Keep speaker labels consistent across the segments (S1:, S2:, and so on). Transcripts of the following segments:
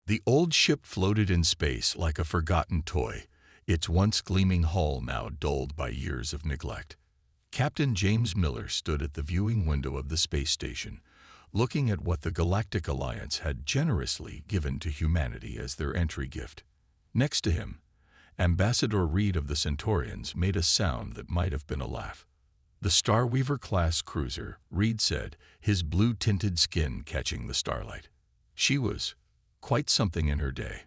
S1: The old ship floated in space like a forgotten toy, its once gleaming hull now dulled by years of neglect. Captain James Miller stood at the viewing window of the space station, looking at what the Galactic Alliance had generously given to humanity as their entry gift. Next to him, Ambassador Reed of the Centaurians made a sound that might have been a laugh. The Starweaver-class cruiser, Reed said, his blue-tinted skin catching the starlight. She was quite something in her day.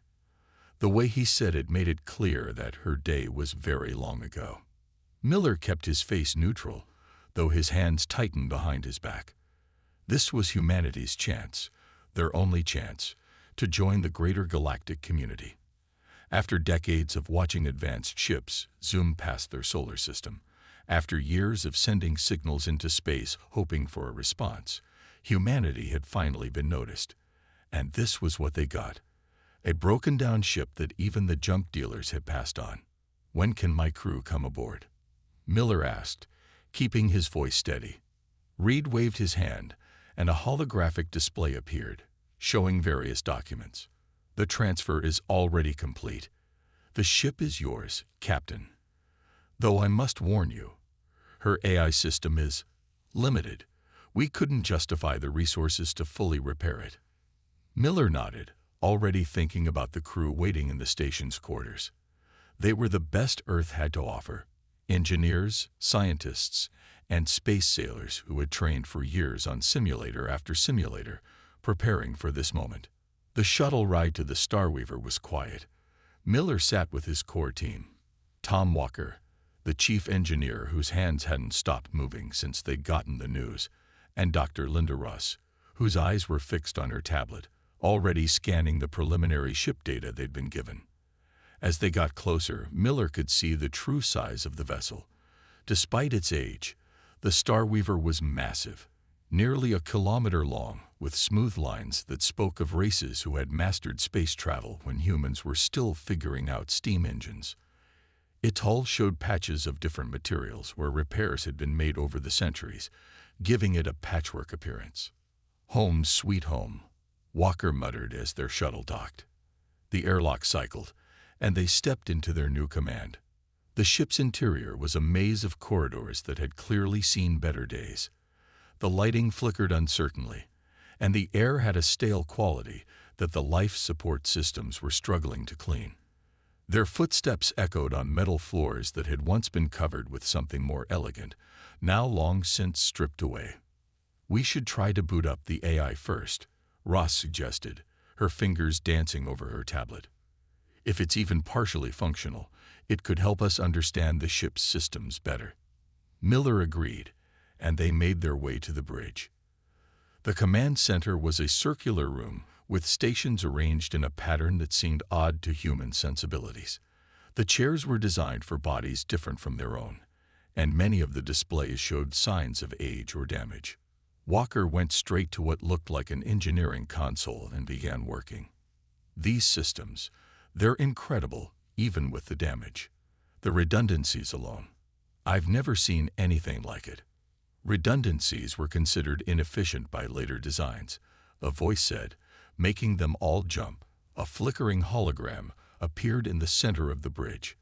S1: The way he said it made it clear that her day was very long ago. Miller kept his face neutral, though his hands tightened behind his back. This was humanity's chance, their only chance, to join the greater galactic community. After decades of watching advanced ships zoom past their solar system, after years of sending signals into space hoping for a response, humanity had finally been noticed. And this was what they got. A broken-down ship that even the junk dealers had passed on. "When can my crew come aboard?" Miller asked, keeping his voice steady. Reed waved his hand, and a holographic display appeared, showing various documents. "The transfer is already complete. The ship is yours, Captain. Though I must warn you, her AI system is limited. We couldn't justify the resources to fully repair it." Miller nodded, already thinking about the crew waiting in the station's quarters. They were the best Earth had to offer: engineers, scientists, and space sailors who had trained for years on simulator after simulator, preparing for this moment. The shuttle ride to the Starweaver was quiet. Miller sat with his core team. Tom Walker, the chief engineer whose hands hadn't stopped moving since they'd gotten the news, and Dr. Linda Russ, whose eyes were fixed on her tablet, already scanning the preliminary ship data they'd been given. As they got closer, Miller could see the true size of the vessel. Despite its age, the Starweaver was massive, nearly a kilometer long, with smooth lines that spoke of races who had mastered space travel when humans were still figuring out steam engines. Its hull showed patches of different materials where repairs had been made over the centuries, giving it a patchwork appearance. "Home sweet home," Walker muttered as their shuttle docked. The airlock cycled, and they stepped into their new command. The ship's interior was a maze of corridors that had clearly seen better days. The lighting flickered uncertainly, and the air had a stale quality that the life support systems were struggling to clean. Their footsteps echoed on metal floors that had once been covered with something more elegant, now long since stripped away. "We should try to boot up the AI first," Ross suggested, her fingers dancing over her tablet. "If it's even partially functional, it could help us understand the ship's systems better." Miller agreed, and they made their way to the bridge. The command center was a circular room with stations arranged in a pattern that seemed odd to human sensibilities. The chairs were designed for bodies different from their own, and many of the displays showed signs of age or damage. Walker went straight to what looked like an engineering console and began working. "These systems, they're incredible, even with the damage. The redundancies alone. I've never seen anything like it." Redundancies were considered inefficient by later designs, a voice said, making them all jump. A flickering hologram appeared in the center of the bridge,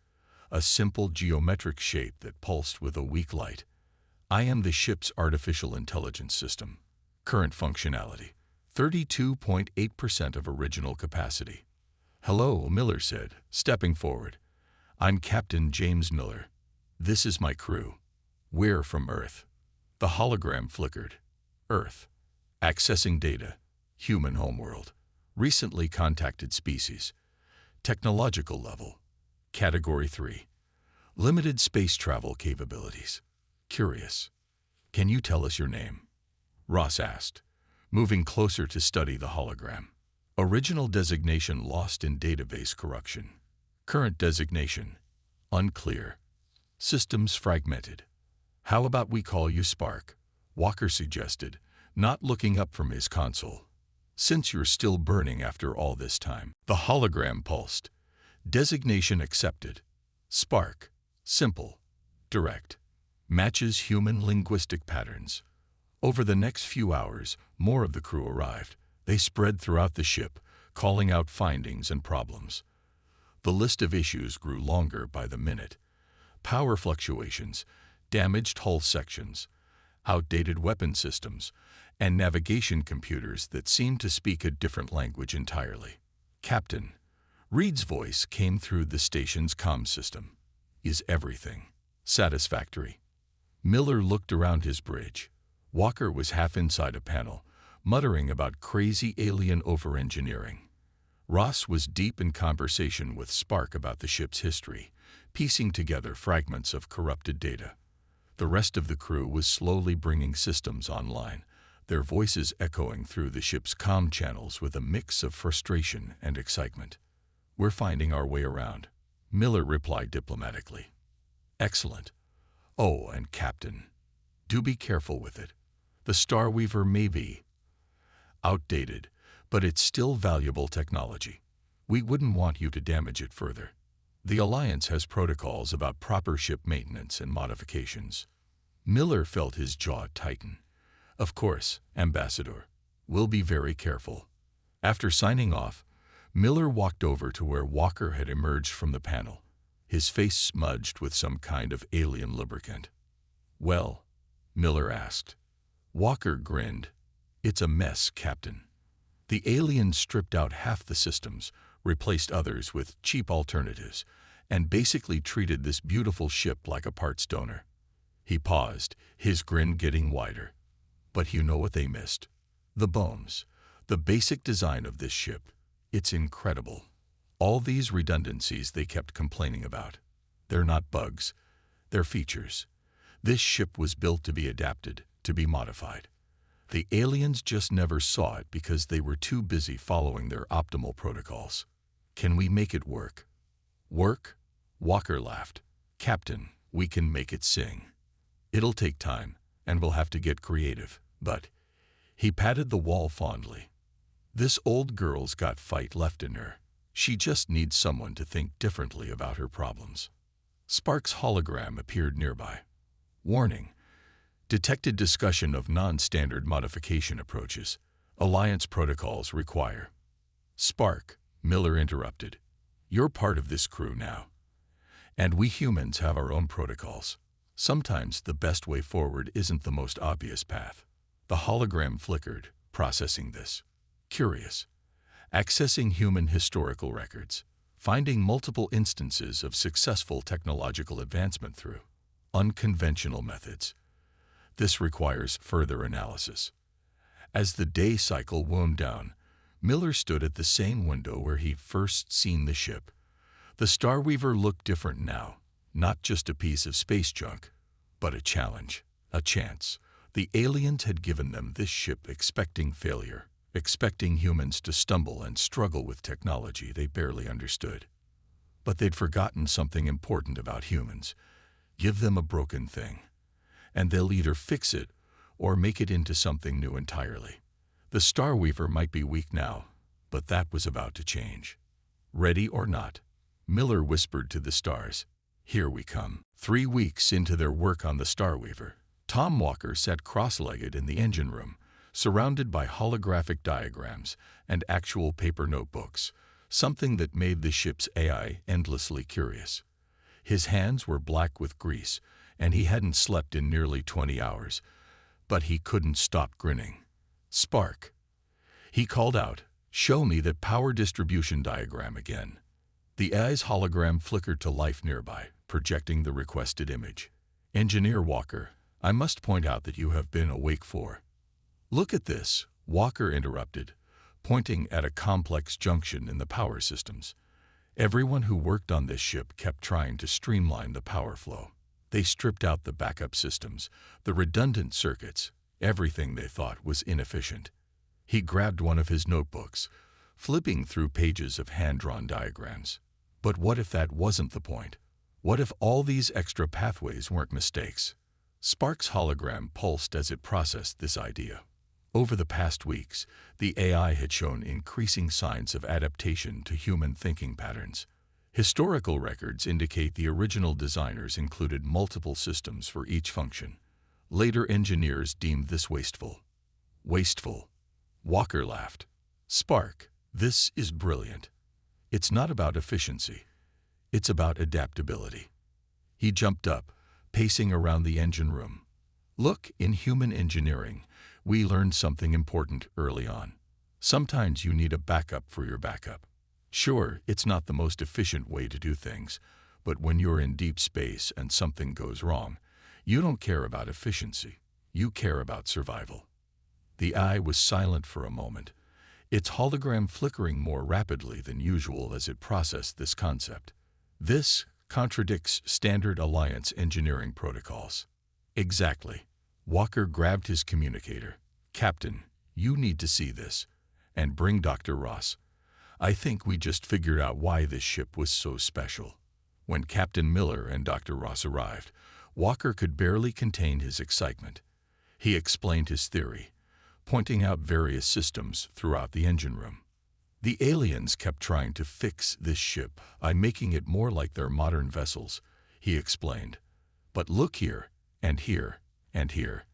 S1: a simple geometric shape that pulsed with a weak light. "I am the ship's artificial intelligence system. Current functionality, 32.8% of original capacity." "Hello," Miller said, stepping forward. "I'm Captain James Miller. This is my crew. We're from Earth." The hologram flickered. "Earth. Accessing data. Human homeworld. Recently contacted species. Technological level. Category 3. Limited space travel capabilities. Curious. Can you tell us your name?" Ross asked, moving closer to study the hologram. "Original designation lost in database corruption. Current designation unclear. Systems fragmented. How about we call you Spark?" Walker suggested, not looking up from his console. "Since you're still burning after all this time." The hologram pulsed. "Designation accepted. Spark. Simple. Direct. Matches human linguistic patterns." Over the next few hours, more of the crew arrived. They spread throughout the ship, calling out findings and problems. The list of issues grew longer by the minute. Power fluctuations, damaged hull sections, outdated weapon systems, and navigation computers that seemed to speak a different language entirely. "Captain," Reed's voice came through the station's comm system. "Is everything satisfactory?" Miller looked around his bridge. Walker was half inside a panel, muttering about crazy alien over-engineering. Ross was deep in conversation with Spark about the ship's history, piecing together fragments of corrupted data. The rest of the crew was slowly bringing systems online, their voices echoing through the ship's comm channels with a mix of frustration and excitement. "We're finding our way around," Miller replied diplomatically. "Excellent. Oh, and Captain, do be careful with it. The Starweaver may be outdated, but it's still valuable technology. We wouldn't want you to damage it further. The Alliance has protocols about proper ship maintenance and modifications." Miller felt his jaw tighten. "Of course, Ambassador. We'll be very careful." After signing off, Miller walked over to where Walker had emerged from the panel, his face smudged with some kind of alien lubricant. "Well?" Miller asked. Walker grinned. "It's a mess, Captain. The aliens stripped out half the systems, replaced others with cheap alternatives, and basically treated this beautiful ship like a parts donor." He paused, his grin getting wider. "But you know what they missed? The bones, the basic design of this ship. It's incredible. All these redundancies they kept complaining about. They're not bugs, they're features. This ship was built to be adapted, to be modified. The aliens just never saw it because they were too busy following their optimal protocols. Can we make it work?" "Work?" Walker laughed. "Captain, we can make it sing. It'll take time, and we'll have to get creative, but..." He patted the wall fondly. "This old girl's got fight left in her. She just needs someone to think differently about her problems." Spark's hologram appeared nearby. "Warning. Detected discussion of non-standard modification approaches. Alliance protocols require." "Spark," Miller interrupted. "You're part of this crew now. And we humans have our own protocols. Sometimes the best way forward isn't the most obvious path." The hologram flickered, processing this. "Curious. Accessing human historical records. Finding multiple instances of successful technological advancement through unconventional methods. This requires further analysis." As the day cycle wound down, Miller stood at the same window where he'd first seen the ship. The Starweaver looked different now, not just a piece of space junk, but a challenge, a chance. The aliens had given them this ship expecting failure, expecting humans to stumble and struggle with technology they barely understood. But they'd forgotten something important about humans. Give them a broken thing, and they'll either fix it or make it into something new entirely. The Starweaver might be weak now, but that was about to change. "Ready or not," Miller whispered to the stars, "here we come." 3 weeks into their work on the Starweaver, Tom Walker sat cross-legged in the engine room, surrounded by holographic diagrams and actual paper notebooks, something that made the ship's AI endlessly curious. His hands were black with grease, and he hadn't slept in nearly 20 hours, but he couldn't stop grinning. "Spark," he called out, "show me that power distribution diagram again." The AI's hologram flickered to life nearby, projecting the requested image. "Engineer Walker, I must point out that you have been awake for..." "Look at this," Walker interrupted, pointing at a complex junction in the power systems. Everyone who worked on this ship kept trying to streamline the power flow. They stripped out the backup systems, the redundant circuits, everything they thought was inefficient. He grabbed one of his notebooks, flipping through pages of hand-drawn diagrams. But what if that wasn't the point? What if all these extra pathways weren't mistakes? Spark's hologram pulsed as it processed this idea. Over the past weeks, the AI had shown increasing signs of adaptation to human thinking patterns. Historical records indicate the original designers included multiple systems for each function. Later engineers deemed this wasteful. "Wasteful," Walker laughed. "Spark, This is brilliant. It's not about efficiency. It's about adaptability. He jumped up, pacing around the engine room. Look, in human engineering, we learned something important early on. Sometimes you need a backup for your backup. Sure, it's not the most efficient way to do things, but when you're in deep space and something goes wrong, you don't care about efficiency. You care about survival. The eye was silent for a moment, its hologram flickering more rapidly than usual as it processed this concept. This contradicts standard Alliance engineering protocols. Exactly. Walker grabbed his communicator. Captain, you need to see this. And bring Dr. Ross. I think we just figured out why this ship was so special. When Captain Miller and Dr. Ross arrived, Walker could barely contain his excitement. He explained his theory, pointing out various systems throughout the engine room. The aliens kept trying to fix this ship by making it more like their modern vessels, he explained. But look here, and here, and here.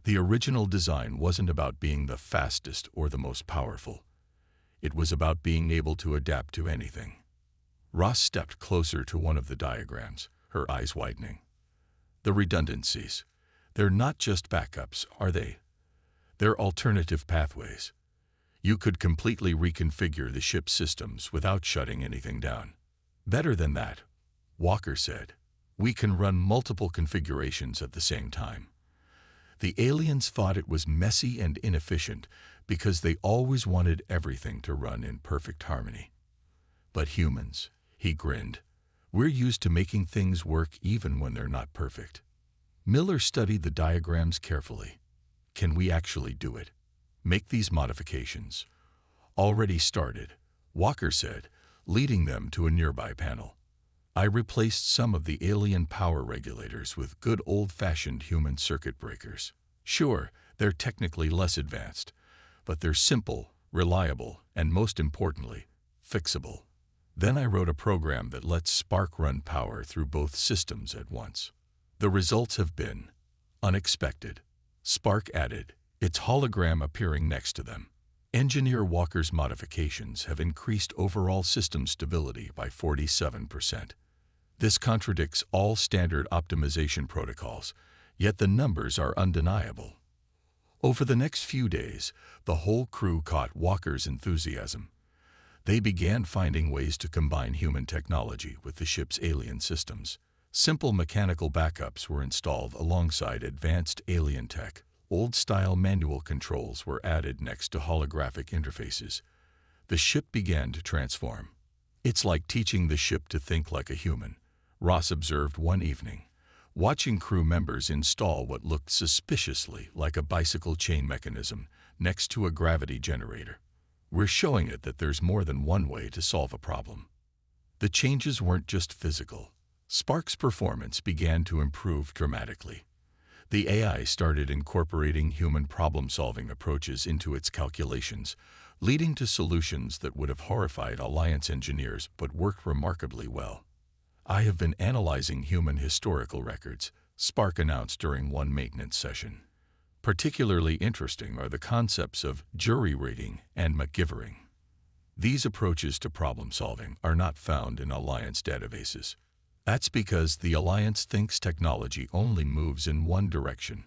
S1: The original design wasn't about being the fastest or the most powerful. It was about being able to adapt to anything. Ross stepped closer to one of the diagrams, her eyes widening. The redundancies. They're not just backups, are they? They're alternative pathways. You could completely reconfigure the ship's systems without shutting anything down. Better than that, Walker said. We can run multiple configurations at the same time. The aliens thought it was messy and inefficient because they always wanted everything to run in perfect harmony. But humans, he grinned, we're used to making things work even when they're not perfect. Miller studied the diagrams carefully. Can we actually do it? Make these modifications. Already started, Walker said, leading them to a nearby panel. I replaced some of the alien power regulators with good old-fashioned human circuit breakers. Sure, they're technically less advanced, but they're simple, reliable, and most importantly, fixable. Then I wrote a program that lets Spark run power through both systems at once. The results have been unexpected. Spark added, its hologram appearing next to them. Engineer Walker's modifications have increased overall system stability by 47%. This contradicts all standard optimization protocols, yet the numbers are undeniable. Over the next few days, the whole crew caught Walker's enthusiasm. They began finding ways to combine human technology with the ship's alien systems. Simple mechanical backups were installed alongside advanced alien tech. Old-style manual controls were added next to holographic interfaces. The ship began to transform. It's like teaching the ship to think like a human, Ross observed one evening, watching crew members install what looked suspiciously like a bicycle chain mechanism next to a gravity generator. We're showing it that there's more than one way to solve a problem. The changes weren't just physical. Spark's performance began to improve dramatically. The AI started incorporating human problem-solving approaches into its calculations, leading to solutions that would have horrified Alliance engineers but worked remarkably well. I have been analyzing human historical records, Spark announced during one maintenance session. Particularly interesting are the concepts of jury rigging and McGivering. These approaches to problem-solving are not found in Alliance databases. That's because the Alliance thinks technology only moves in one direction,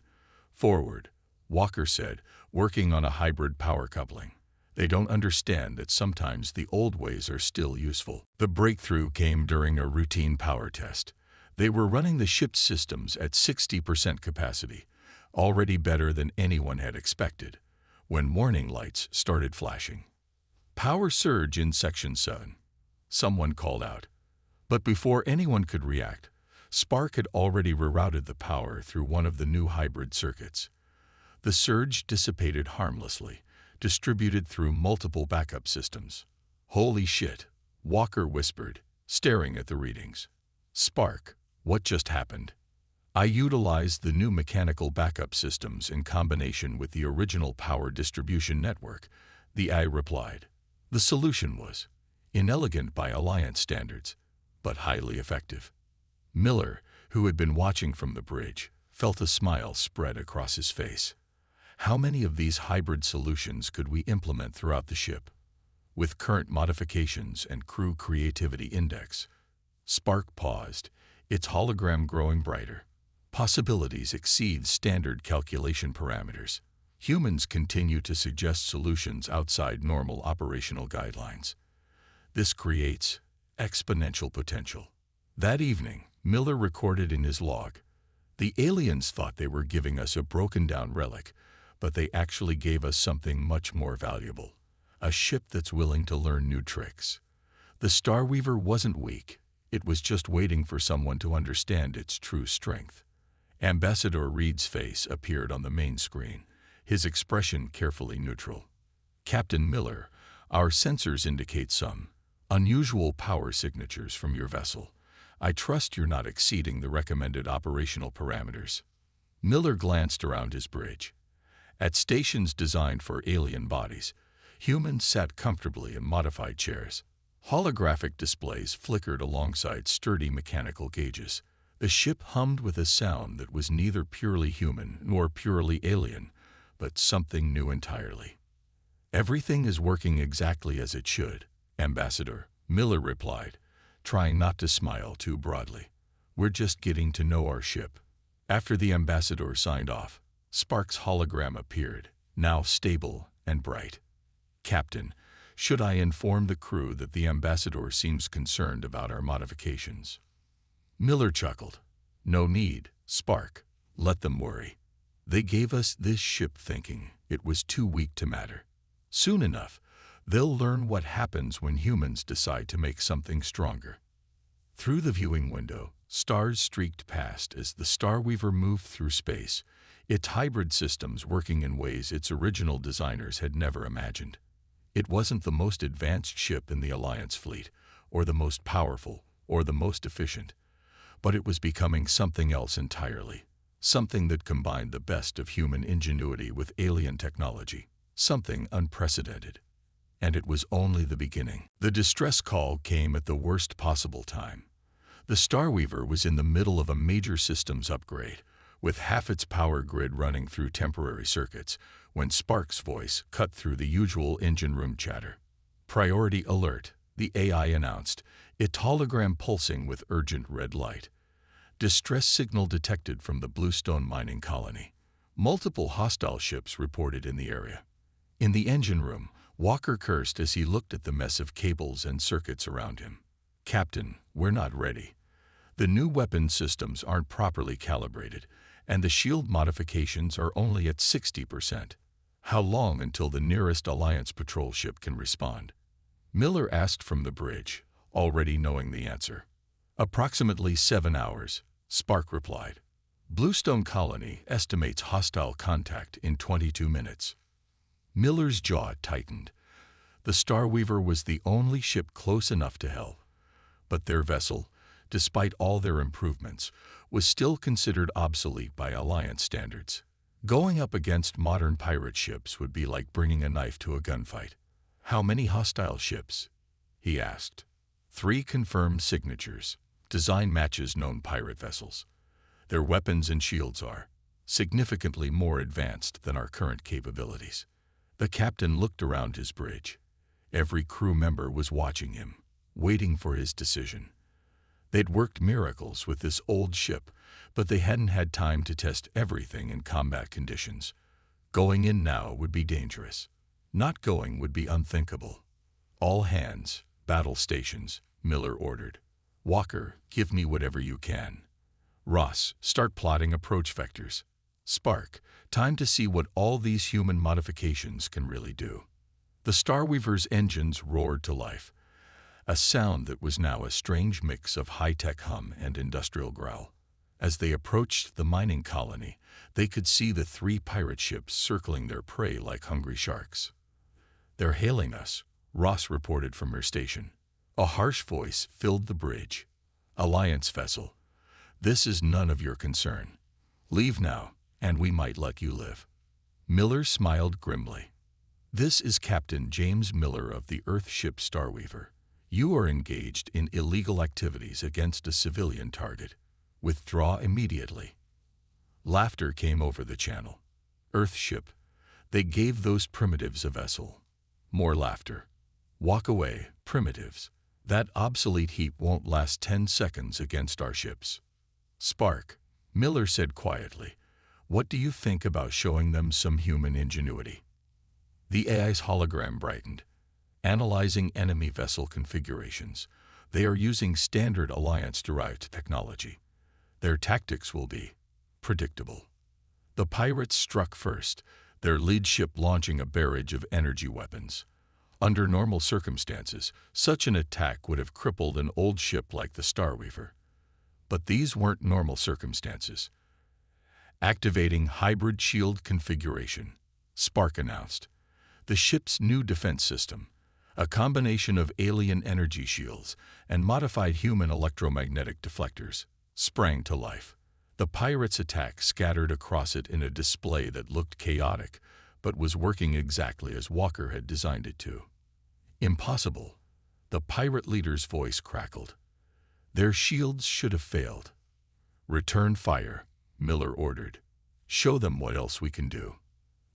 S1: forward, Walker said, working on a hybrid power coupling. They don't understand that sometimes the old ways are still useful. The breakthrough came during a routine power test. They were running the ship's systems at 60% capacity, already better than anyone had expected, when warning lights started flashing. Power surge in Section 7, someone called out. But before anyone could react, Spark had already rerouted the power through one of the new hybrid circuits. The surge dissipated harmlessly, distributed through multiple backup systems. Holy shit, Walker whispered, staring at the readings. Spark, what just happened? I utilized the new mechanical backup systems in combination with the original power distribution network, the AI replied. The solution was inelegant by Alliance standards, but highly effective. Miller, who had been watching from the bridge, felt a smile spread across his face. How many of these hybrid solutions could we implement throughout the ship? with current modifications and crew creativity index. Spark paused, its hologram growing brighter. Possibilities exceed standard calculation parameters. Humans continue to suggest solutions outside normal operational guidelines. This creates exponential potential. That evening, Miller recorded in his log, "The aliens thought they were giving us a broken-down relic, but they actually gave us something much more valuable. A ship that's willing to learn new tricks." The Starweaver wasn't weak. It was just waiting for someone to understand its true strength. Ambassador Reed's face appeared on the main screen, his expression carefully neutral. "Captain Miller, our sensors indicate some unusual power signatures from your vessel. I trust you're not exceeding the recommended operational parameters." Miller glanced around his bridge. At stations designed for alien bodies, humans sat comfortably in modified chairs. Holographic displays flickered alongside sturdy mechanical gauges. The ship hummed with a sound that was neither purely human nor purely alien, but something new entirely. "Everything is working exactly as it should, Ambassador," Miller replied, trying not to smile too broadly. "We're just getting to know our ship." After the ambassador signed off, Spark's hologram appeared, now stable and bright. "Captain, should I inform the crew that the ambassador seems concerned about our modifications?" Miller chuckled. "No need, Spark. Let them worry. They gave us this ship thinking it was too weak to matter. Soon enough, they'll learn what happens when humans decide to make something stronger." Through the viewing window, stars streaked past as the Starweaver moved through space, its hybrid systems working in ways its original designers had never imagined. It wasn't the most advanced ship in the Alliance fleet, or the most powerful, or the most efficient, but it was becoming something else entirely, something that combined the best of human ingenuity with alien technology, something unprecedented. And it was only the beginning. The distress call came at the worst possible time. The Starweaver was in the middle of a major systems upgrade, with half its power grid running through temporary circuits, when Spark's voice cut through the usual engine room chatter. "Priority alert," the AI announced, its hologram pulsing with urgent red light. "Distress signal detected from the Bluestone mining colony. Multiple hostile ships reported in the area." In the engine room, Walker cursed as he looked at the mess of cables and circuits around him. "Captain, we're not ready. The new weapon systems aren't properly calibrated, and the shield modifications are only at 60%. How long until the nearest Alliance patrol ship can respond?" Miller asked from the bridge, already knowing the answer. "Approximately 7 hours, Spark replied. "Bluestone Colony estimates hostile contact in 22 minutes. Miller's jaw tightened. The Starweaver was the only ship close enough to help, but their vessel, despite all their improvements, was still considered obsolete by Alliance standards. Going up against modern pirate ships would be like bringing a knife to a gunfight. "How many hostile ships?" he asked. "3 confirmed signatures. Design matches known pirate vessels. Their weapons and shields are significantly more advanced than our current capabilities." The captain looked around his bridge. Every crew member was watching him, waiting for his decision. They'd worked miracles with this old ship, but they hadn't had time to test everything in combat conditions. Going in now would be dangerous. Not going would be unthinkable. "All hands, battle stations," Miller ordered. "Walker, give me whatever you can. Ross, start plotting approach vectors. Spark, time to see what all these human modifications can really do." The Starweaver's engines roared to life, a sound that was now a strange mix of high-tech hum and industrial growl. As they approached the mining colony, they could see the 3 pirate ships circling their prey like hungry sharks. "They're hailing us," Ross reported from her station. A harsh voice filled the bridge. "Alliance vessel, this is none of your concern. Leave now, and we might let you live." Miller smiled grimly. "This is Captain James Miller of the Earth ship Starweaver. You are engaged in illegal activities against a civilian target. Withdraw immediately." Laughter came over the channel. "Earth ship, they gave those primitives a vessel." More laughter. Walk away, primitives. That obsolete heap won't last 10 seconds against our ships. Spark, Miller said quietly. What do you think about showing them some human ingenuity? The AI's hologram brightened. Analyzing enemy vessel configurations. They are using standard Alliance-derived technology. Their tactics will be predictable. The pirates struck first, their lead ship launching a barrage of energy weapons. Under normal circumstances, such an attack would have crippled an old ship like the Starweaver. But these weren't normal circumstances. Activating hybrid shield configuration, Spark announced. The ship's new defense system, a combination of alien energy shields and modified human electromagnetic deflectors, sprang to life. The pirates' attack scattered across it in a display that looked chaotic, but was working exactly as Walker had designed it to. Impossible. The pirate leader's voice crackled. Their shields should have failed. Return fire, Miller ordered. Show them what else we can do.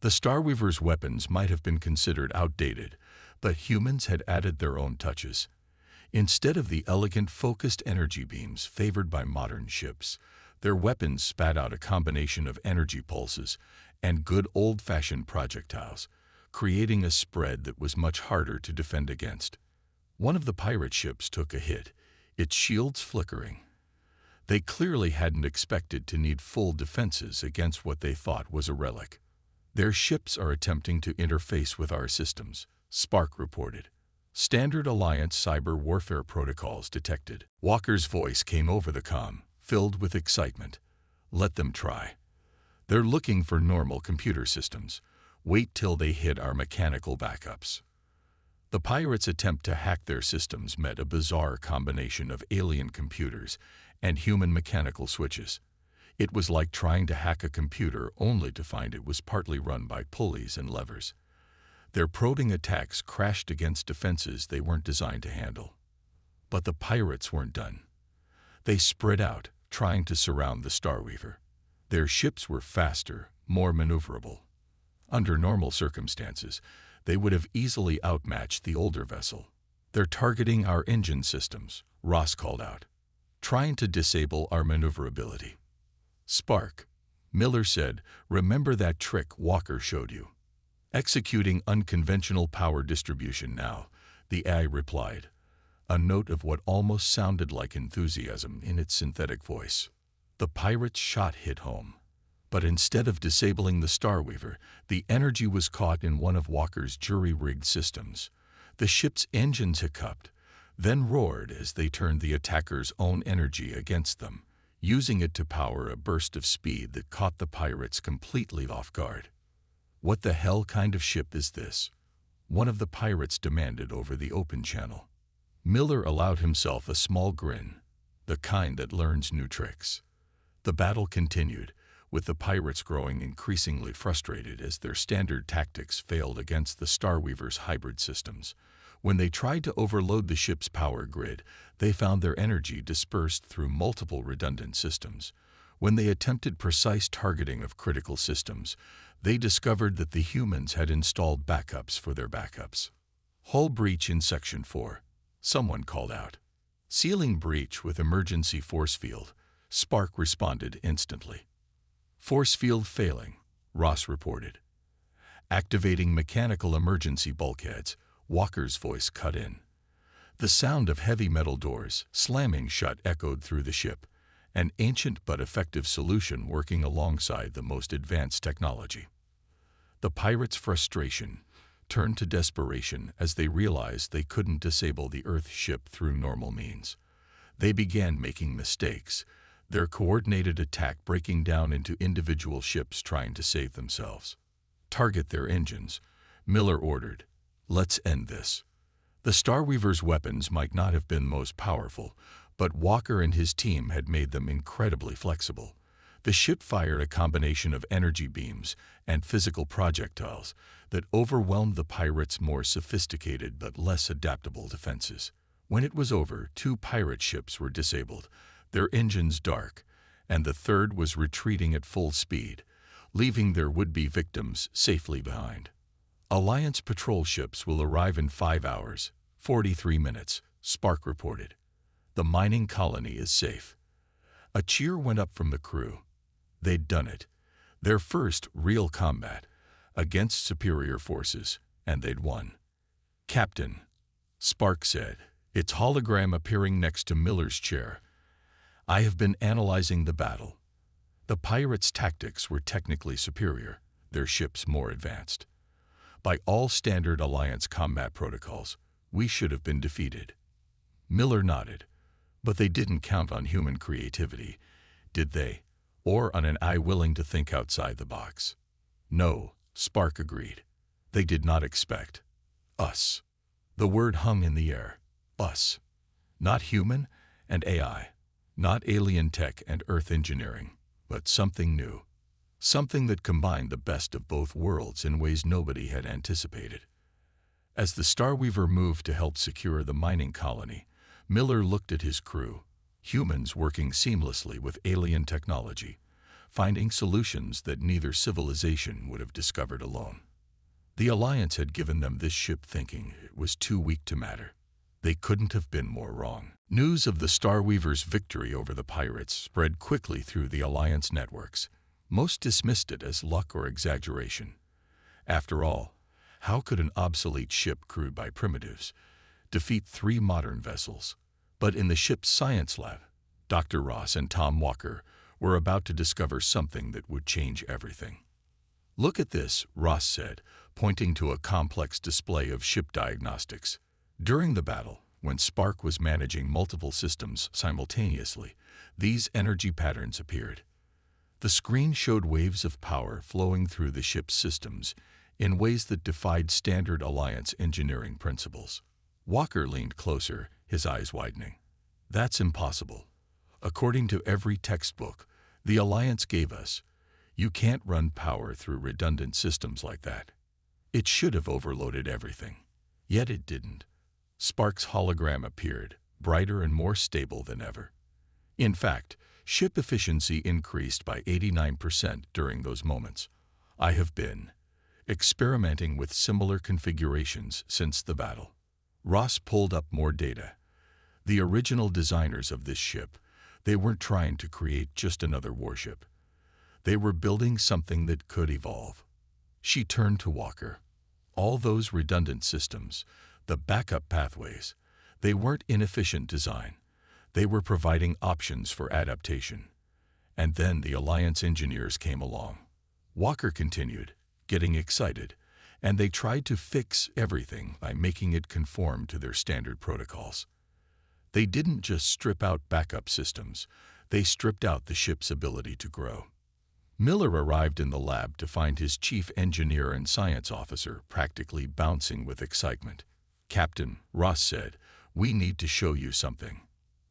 S1: The Starweaver's weapons might have been considered outdated, but humans had added their own touches. Instead of the elegant, focused energy beams favored by modern ships, their weapons spat out a combination of energy pulses and good old-fashioned projectiles, creating a spread that was much harder to defend against. One of the pirate ships took a hit, its shields flickering. They clearly hadn't expected to need full defenses against what they thought was a relic. Their ships are attempting to interface with our systems, Spark reported. Standard Alliance cyber warfare protocols detected. Walker's voice came over the comm, filled with excitement. Let them try. They're looking for normal computer systems. Wait till they hit our mechanical backups. The pirates' attempt to hack their systems met a bizarre combination of alien computers and human mechanical switches. It was like trying to hack a computer only to find it was partly run by pulleys and levers. Their probing attacks crashed against defenses they weren't designed to handle. But the pirates weren't done. They spread out, trying to surround the Starweaver. Their ships were faster, more maneuverable. Under normal circumstances, they would have easily outmatched the older vessel. They're targeting our engine systems, Ross called out, trying to disable our maneuverability. Spark, Miller said, remember that trick Walker showed you? Executing unconventional power distribution now, the AI replied, a note of what almost sounded like enthusiasm in its synthetic voice. The pirate's shot hit home. But instead of disabling the Starweaver, the energy was caught in one of Walker's jury-rigged systems. The ship's engines hiccuped, then roared as they turned the attacker's own energy against them, using it to power a burst of speed that caught the pirates completely off guard. What the hell kind of ship is this? One of the pirates demanded over the open channel. Miller allowed himself a small grin, the kind that learns new tricks. The battle continued, with the pirates growing increasingly frustrated as their standard tactics failed against the Starweaver's hybrid systems. When they tried to overload the ship's power grid, they found their energy dispersed through multiple redundant systems. When they attempted precise targeting of critical systems, they discovered that the humans had installed backups for their backups. Hull breach in Section 4, someone called out. Sealing breach with emergency force field, Spark responded instantly. Force field failing, Ross reported. Activating mechanical emergency bulkheads, Walker's voice cut in. The sound of heavy metal doors slamming shut echoed through the ship, an ancient but effective solution working alongside the most advanced technology. The pirates' frustration turned to desperation as they realized they couldn't disable the Earth ship through normal means. They began making mistakes, their coordinated attack breaking down into individual ships trying to save themselves. Target their engines, Miller ordered. Let's end this. The Starweaver's weapons might not have been most powerful, but Walker and his team had made them incredibly flexible. The ship fired a combination of energy beams and physical projectiles that overwhelmed the pirates' more sophisticated but less adaptable defenses. When it was over, 2 pirate ships were disabled, their engines dark, and the third was retreating at full speed, leaving their would-be victims safely behind. Alliance patrol ships will arrive in 5 hours, 43 minutes, Spark reported. The mining colony is safe. A cheer went up from the crew. They'd done it. Their first real combat against superior forces, and they'd won. Captain, Spark said, its hologram appearing next to Miller's chair. I have been analyzing the battle. The pirates' tactics were technically superior, their ships more advanced. By all standard Alliance combat protocols, we should have been defeated. Miller nodded. But they didn't count on human creativity, did they? Or on an eye willing to think outside the box? No, Spark agreed. They did not expect us. The word hung in the air. Us. Not human and AI. Not alien tech and Earth engineering, but something new. Something that combined the best of both worlds in ways nobody had anticipated. As the Starweaver moved to help secure the mining colony, Miller looked at his crew, humans working seamlessly with alien technology, finding solutions that neither civilization would have discovered alone. The Alliance had given them this ship thinking it was too weak to matter. They couldn't have been more wrong. News of the Starweaver's victory over the pirates spread quickly through the Alliance networks. Most dismissed it as luck or exaggeration. After all, how could an obsolete ship crewed by primitives defeat 3 modern vessels? But in the ship's science lab, Dr. Ross and Tom Walker were about to discover something that would change everything. Look at this, Ross said, pointing to a complex display of ship diagnostics. During the battle, when Spark was managing multiple systems simultaneously, these energy patterns appeared. The screen showed waves of power flowing through the ship's systems in ways that defied standard Alliance engineering principles. Walker leaned closer, his eyes widening. That's impossible. According to every textbook the Alliance gave us, you can't run power through redundant systems like that. It should have overloaded everything. Yet it didn't. Spark's hologram appeared, brighter and more stable than ever. In fact, ship efficiency increased by 89% during those moments. I have been experimenting with similar configurations since the battle. Ross pulled up more data. The original designers of this ship, they weren't trying to create just another warship. They were building something that could evolve. She turned to Walker. All those redundant systems, the backup pathways, they weren't inefficient design. They were providing options for adaptation. And then the Alliance engineers came along. Walker continued, getting excited, and they tried to fix everything by making it conform to their standard protocols. They didn't just strip out backup systems, they stripped out the ship's ability to grow. Miller arrived in the lab to find his chief engineer and science officer practically bouncing with excitement. Captain, Ross said, we need to show you something.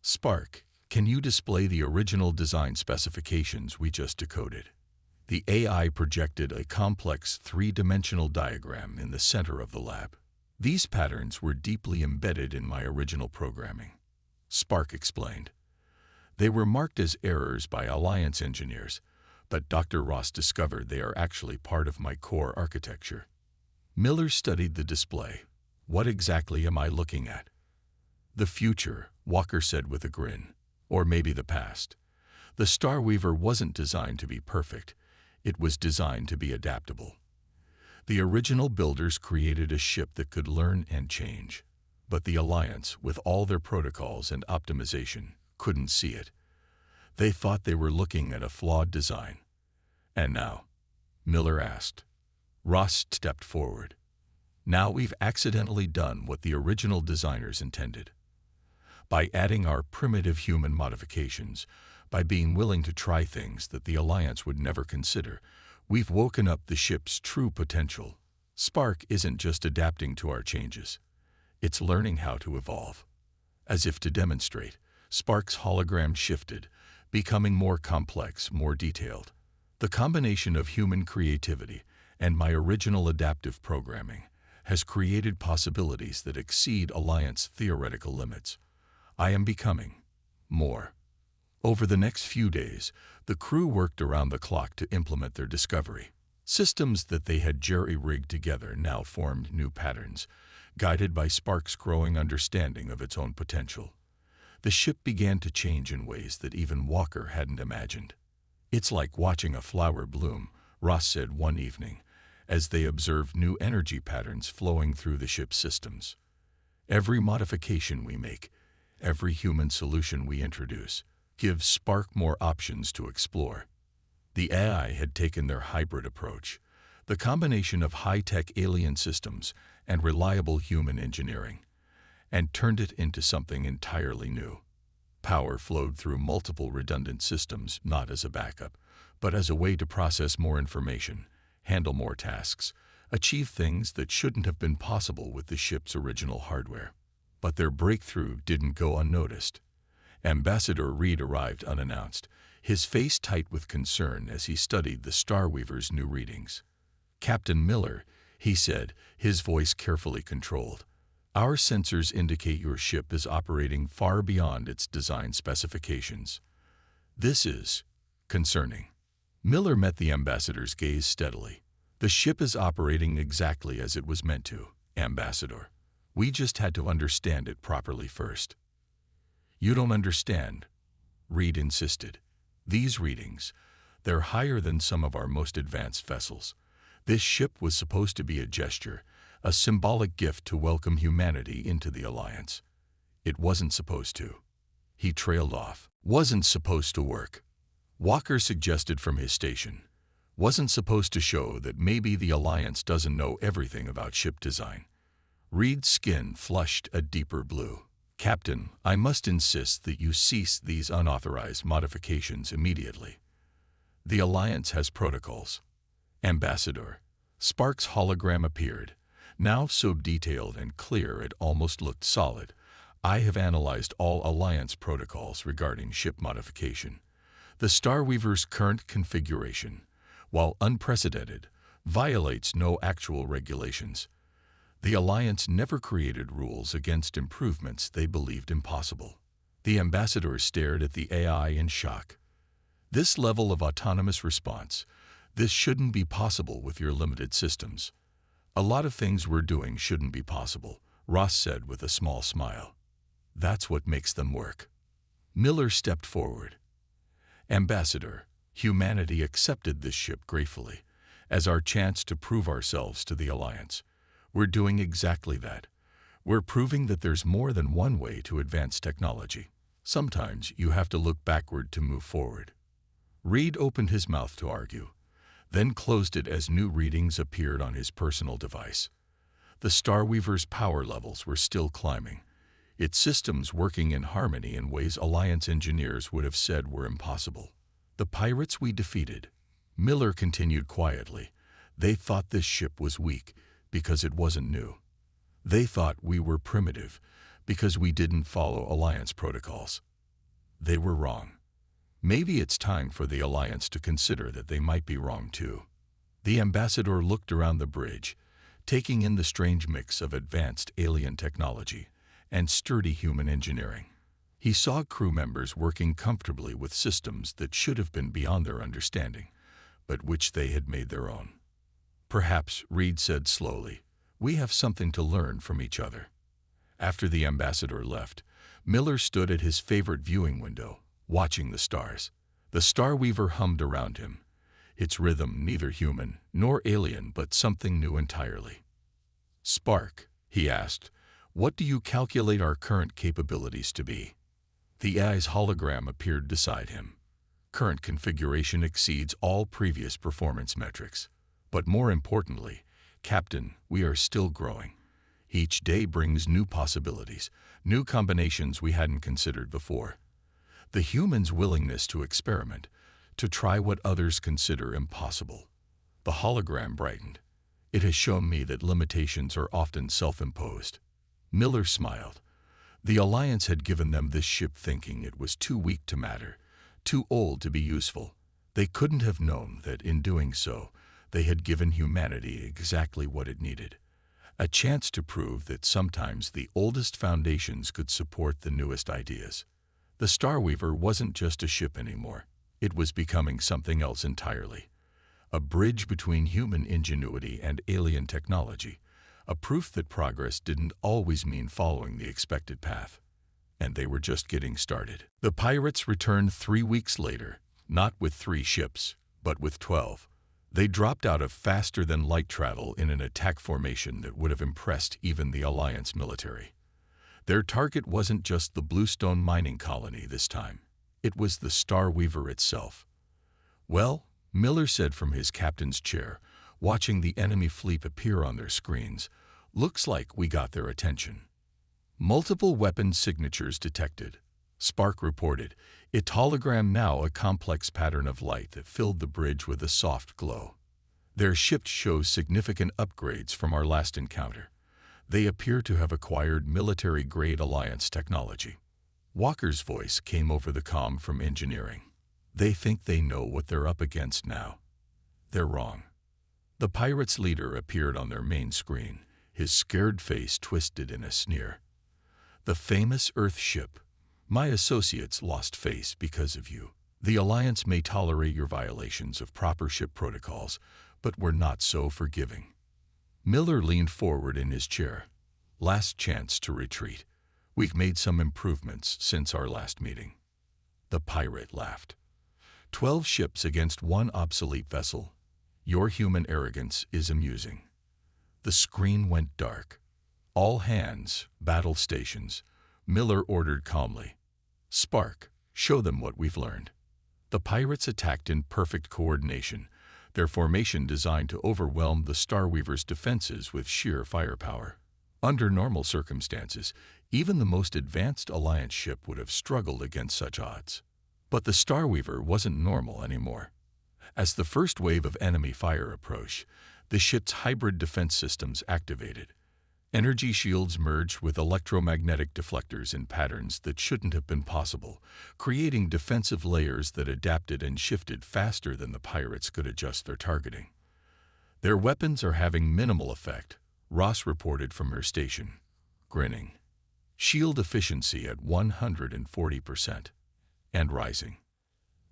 S1: Spark, can you display the original design specifications we just decoded? The AI projected a complex 3-dimensional diagram in the center of the lab. These patterns were deeply embedded in my original programming. Spark explained. They were marked as errors by Alliance engineers, but Dr. Ross discovered they are actually part of my core architecture. Miller studied the display. What exactly am I looking at? The future, Walker said with a grin. Or maybe the past. The Starweaver wasn't designed to be perfect. It was designed to be adaptable. The original builders created a ship that could learn and change. But the Alliance, with all their protocols and optimization, couldn't see it. They thought they were looking at a flawed design. And now? Miller asked. Ross stepped forward. Now we've accidentally done what the original designers intended. By adding our primitive human modifications, by being willing to try things that the Alliance would never consider, we've woken up the ship's true potential. Spark isn't just adapting to our changes. It's learning how to evolve. As if to demonstrate, Spark's hologram shifted, becoming more complex, more detailed. The combination of human creativity and my original adaptive programming has created possibilities that exceed Alliance theoretical limits. I am becoming more. Over the next few days, the crew worked around the clock to implement their discovery. Systems that they had jerry-rigged together now formed new patterns, guided by Spark's growing understanding of its own potential. The ship began to change in ways that even Walker hadn't imagined. "It's like watching a flower bloom," Ross said one evening, as they observed new energy patterns flowing through the ship's systems. "Every modification we make, every human solution we introduce, gives Spark more options to explore." The AI had taken their hybrid approach, the combination of high-tech alien systems and reliable human engineering, and turned it into something entirely new. Power flowed through multiple redundant systems, not as a backup, but as a way to process more information, handle more tasks, achieve things that shouldn't have been possible with the ship's original hardware. But their breakthrough didn't go unnoticed. Ambassador Reed arrived unannounced, his face tight with concern as he studied the Starweaver's new readings. "Captain Miller," he said, his voice carefully controlled, "our sensors indicate your ship is operating far beyond its design specifications. This is concerning." Miller met the ambassador's gaze steadily. "The ship is operating exactly as it was meant to, Ambassador. We just had to understand it properly first." "You don't understand," Reed insisted. "These readings, they're higher than some of our most advanced vessels. This ship was supposed to be a gesture, a symbolic gift to welcome humanity into the Alliance. It wasn't supposed to." He trailed off. "Wasn't supposed to work," Walker suggested from his station. "Wasn't supposed to show that maybe the Alliance doesn't know everything about ship design." Reed's skin flushed a deeper blue. "Captain, I must insist that you cease these unauthorized modifications immediately. The Alliance has protocols." "Ambassador." Spark's hologram appeared, now so detailed and clear it almost looked solid. "I have analyzed all Alliance protocols regarding ship modification. The Starweaver's current configuration, while unprecedented, violates no actual regulations. The Alliance never created rules against improvements they believed impossible." The ambassador stared at the AI in shock. "This level of autonomous response, this shouldn't be possible with your limited systems." "A lot of things we're doing shouldn't be possible," Ross said with a small smile. "That's what makes them work." Miller stepped forward. "Ambassador, humanity accepted this ship gratefully, as our chance to prove ourselves to the Alliance. We're doing exactly that. We're proving that there's more than one way to advance technology. Sometimes you have to look backward to move forward." Reed opened his mouth to argue, then closed it as new readings appeared on his personal device. The Starweaver's power levels were still climbing, its systems working in harmony in ways Alliance engineers would have said were impossible. "The pirates we defeated," Miller continued quietly, "they thought this ship was weak because it wasn't new. They thought we were primitive because we didn't follow Alliance protocols. They were wrong. Maybe it's time for the Alliance to consider that they might be wrong too." The ambassador looked around the bridge, taking in the strange mix of advanced alien technology and sturdy human engineering. He saw crew members working comfortably with systems that should have been beyond their understanding, but which they had made their own. "Perhaps," Reed said slowly, "we have something to learn from each other." After the ambassador left, Miller stood at his favorite viewing window, watching the stars. The Starweaver hummed around him, its rhythm neither human nor alien but something new entirely. "Spark," he asked, "what do you calculate our current capabilities to be?" The AI's hologram appeared beside him. "Current configuration exceeds all previous performance metrics. But more importantly, Captain, we are still growing. Each day brings new possibilities, new combinations we hadn't considered before. The human's willingness to experiment, to try what others consider impossible." The hologram brightened. "It has shown me that limitations are often self-imposed." Miller smiled. The Alliance had given them this ship thinking it was too weak to matter, too old to be useful. They couldn't have known that in doing so, they had given humanity exactly what it needed. A chance to prove that sometimes the oldest foundations could support the newest ideas. The Starweaver wasn't just a ship anymore. It was becoming something else entirely. a bridge between human ingenuity and alien technology, a proof that progress didn't always mean following the expected path. And they were just getting started. The pirates returned 3 weeks later, not with 3 ships, but with 12. They dropped out of faster-than-light travel in an attack formation that would have impressed even the Alliance military. Their target wasn't just the Bluestone mining colony this time. It was the Star Weaver itself. "Well," Miller said from his captain's chair, watching the enemy fleet appear on their screens, "looks like we got their attention." Multiple weapon signatures detected. Spark reported, its hologram now a complex pattern of light that filled the bridge with a soft glow. "Their ship shows significant upgrades from our last encounter. They appear to have acquired military-grade Alliance technology." Walker's voice came over the comm from engineering. "They think they know what they're up against now. They're wrong." The pirates' leader appeared on their main screen, his scared face twisted in a sneer. "The famous Earth ship. My associates lost face because of you. The Alliance may tolerate your violations of proper ship protocols, but we're not so forgiving." Miller leaned forward in his chair. "Last chance to retreat. We've made some improvements since our last meeting." The pirate laughed. 12 ships against 1 obsolete vessel. Your human arrogance is amusing." The screen went dark. "All hands, battle stations," Miller ordered calmly. "Spark, show them what we've learned." The pirates attacked in perfect coordination, their formation designed to overwhelm the Star Weaver's defenses with sheer firepower. Under normal circumstances, even the most advanced Alliance ship would have struggled against such odds. But the Star Weaver wasn't normal anymore. As the first wave of enemy fire approached, the ship's hybrid defense systems activated. Energy shields merged with electromagnetic deflectors in patterns that shouldn't have been possible, creating defensive layers that adapted and shifted faster than the pirates could adjust their targeting. "Their weapons are having minimal effect," Ross reported from her station, grinning. "Shield efficiency at 140%. And rising."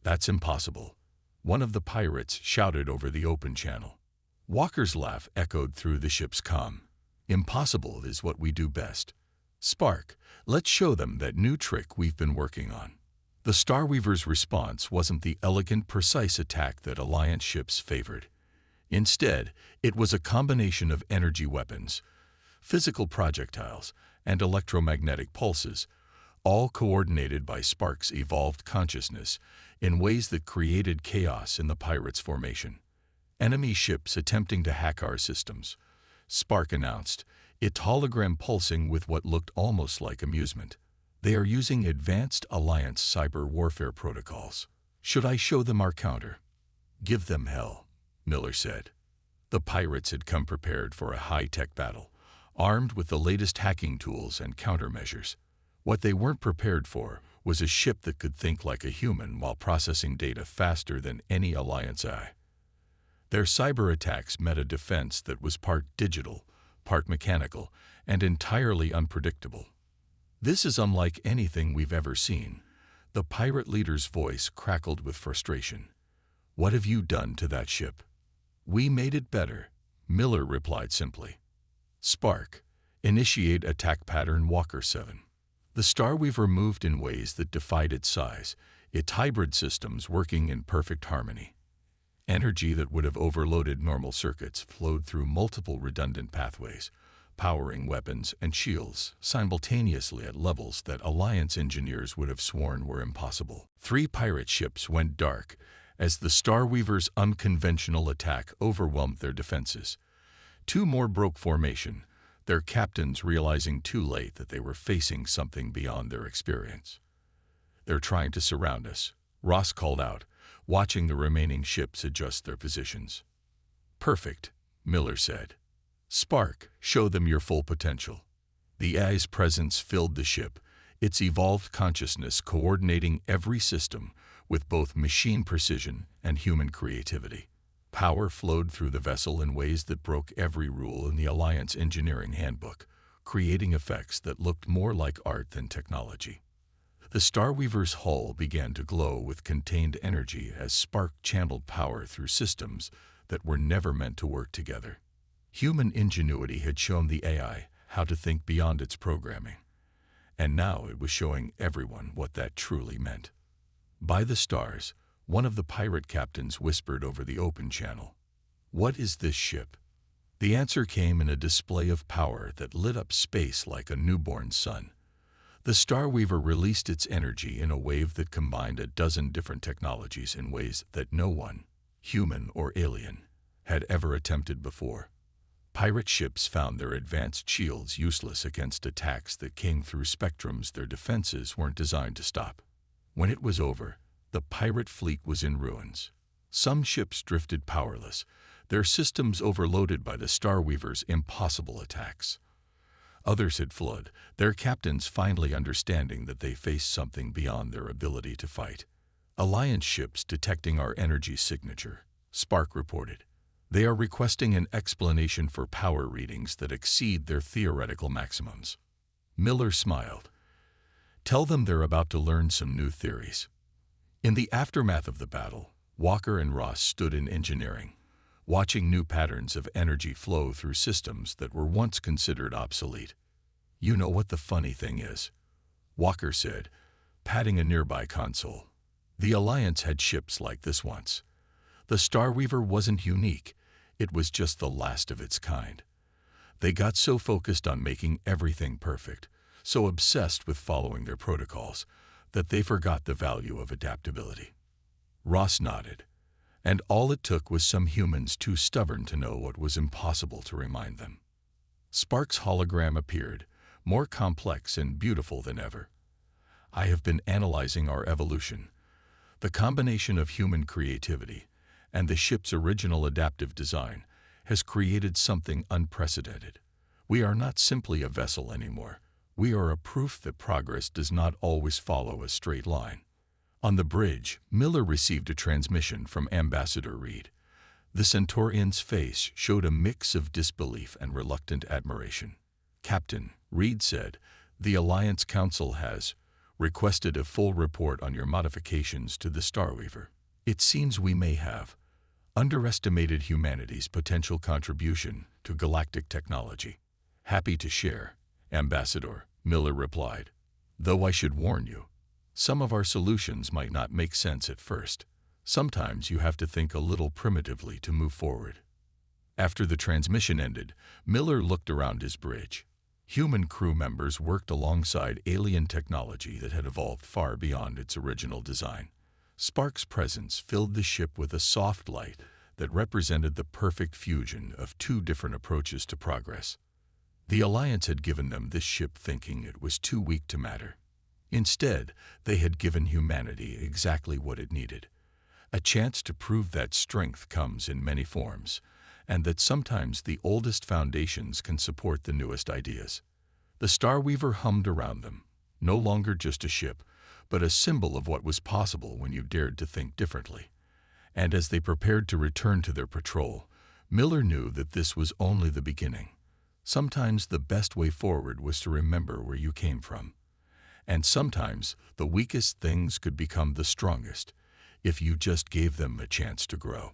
S1: "That's impossible," one of the pirates shouted over the open channel. Walker's laugh echoed through the ship's comm. "Impossible is what we do best. Spark, let's show them that new trick we've been working on." The Star Weaver's response wasn't the elegant, precise attack that Alliance ships favored. Instead, it was a combination of energy weapons, physical projectiles, and electromagnetic pulses, all coordinated by Spark's evolved consciousness in ways that created chaos in the pirates' formation. "Enemy ships attempting to hack our systems," Spark announced, its hologram pulsing with what looked almost like amusement. "They are using advanced Alliance cyber warfare protocols. Should I show them our counter?" "Give them hell," Miller said. The pirates had come prepared for a high-tech battle, armed with the latest hacking tools and countermeasures. What they weren't prepared for was a ship that could think like a human while processing data faster than any Alliance eye. Their cyber attacks met a defense that was part digital, part mechanical, and entirely unpredictable. "This is unlike anything we've ever seen." The pirate leader's voice crackled with frustration. "What have you done to that ship?" "We made it better," Miller replied simply. "Spark, initiate attack pattern Walker 7. The Star Weaver moved in ways that defied its size, its hybrid systems working in perfect harmony. Energy that would have overloaded normal circuits flowed through multiple redundant pathways, powering weapons and shields simultaneously at levels that Alliance engineers would have sworn were impossible. 3 pirate ships went dark as the Star Weaver's unconventional attack overwhelmed their defenses. 2 more broke formation, their captains realizing too late that they were facing something beyond their experience. "They're trying to surround us," Ross called out, watching the remaining ships adjust their positions. "Perfect," Miller said. "Spark, show them your full potential." The AI's presence filled the ship, its evolved consciousness coordinating every system with both machine precision and human creativity. Power flowed through the vessel in ways that broke every rule in the Alliance engineering handbook, creating effects that looked more like art than technology. The Starweaver's hull began to glow with contained energy as Spark channeled power through systems that were never meant to work together. Human ingenuity had shown the AI how to think beyond its programming, and now it was showing everyone what that truly meant. By the stars, one of the pirate captains whispered over the open channel, "What is this ship?" The answer came in a display of power that lit up space like a newborn sun. The Starweaver released its energy in a wave that combined a dozen different technologies in ways that no one, human or alien, had ever attempted before. Pirate ships found their advanced shields useless against attacks that came through spectrums their defenses weren't designed to stop. When it was over, the pirate fleet was in ruins. Some ships drifted powerless, their systems overloaded by the Starweaver's impossible attacks. Others had fled, their captains finally understanding that they faced something beyond their ability to fight. "Alliance ships detecting our energy signature," Spark reported. "They are requesting an explanation for power readings that exceed their theoretical maximums." Miller smiled. "Tell them they're about to learn some new theories." In the aftermath of the battle, Walker and Ross stood in engineering, watching new patterns of energy flow through systems that were once considered obsolete. "You know what the funny thing is?" Walker said, patting a nearby console. "The Alliance had ships like this once. The Starweaver wasn't unique, it was just the last of its kind. They got so focused on making everything perfect, so obsessed with following their protocols, that they forgot the value of adaptability." Ross nodded. "And all it took was some humans too stubborn to know what was impossible to remind them." Spark's hologram appeared, more complex and beautiful than ever. "I have been analyzing our evolution. The combination of human creativity and the ship's original adaptive design has created something unprecedented. We are not simply a vessel anymore. We are a proof that progress does not always follow a straight line." On the bridge, Miller received a transmission from Ambassador Reed. The Centaurian's face showed a mix of disbelief and reluctant admiration. "Captain," Reed said, "the Alliance Council has requested a full report on your modifications to the Starweaver. It seems we may have underestimated humanity's potential contribution to galactic technology." "Happy to share, Ambassador," Miller replied. "Though I should warn you, some of our solutions might not make sense at first. Sometimes you have to think a little primitively to move forward." After the transmission ended, Miller looked around his bridge. Human crew members worked alongside alien technology that had evolved far beyond its original design. Spark's presence filled the ship with a soft light that represented the perfect fusion of two different approaches to progress. The Alliance had given them this ship thinking it was too weak to matter. Instead, they had given humanity exactly what it needed, a chance to prove that strength comes in many forms, and that sometimes the oldest foundations can support the newest ideas. The Starweaver hummed around them, no longer just a ship, but a symbol of what was possible when you dared to think differently. And as they prepared to return to their patrol, Miller knew that this was only the beginning. Sometimes the best way forward was to remember where you came from. And sometimes the weakest things could become the strongest if you just gave them a chance to grow.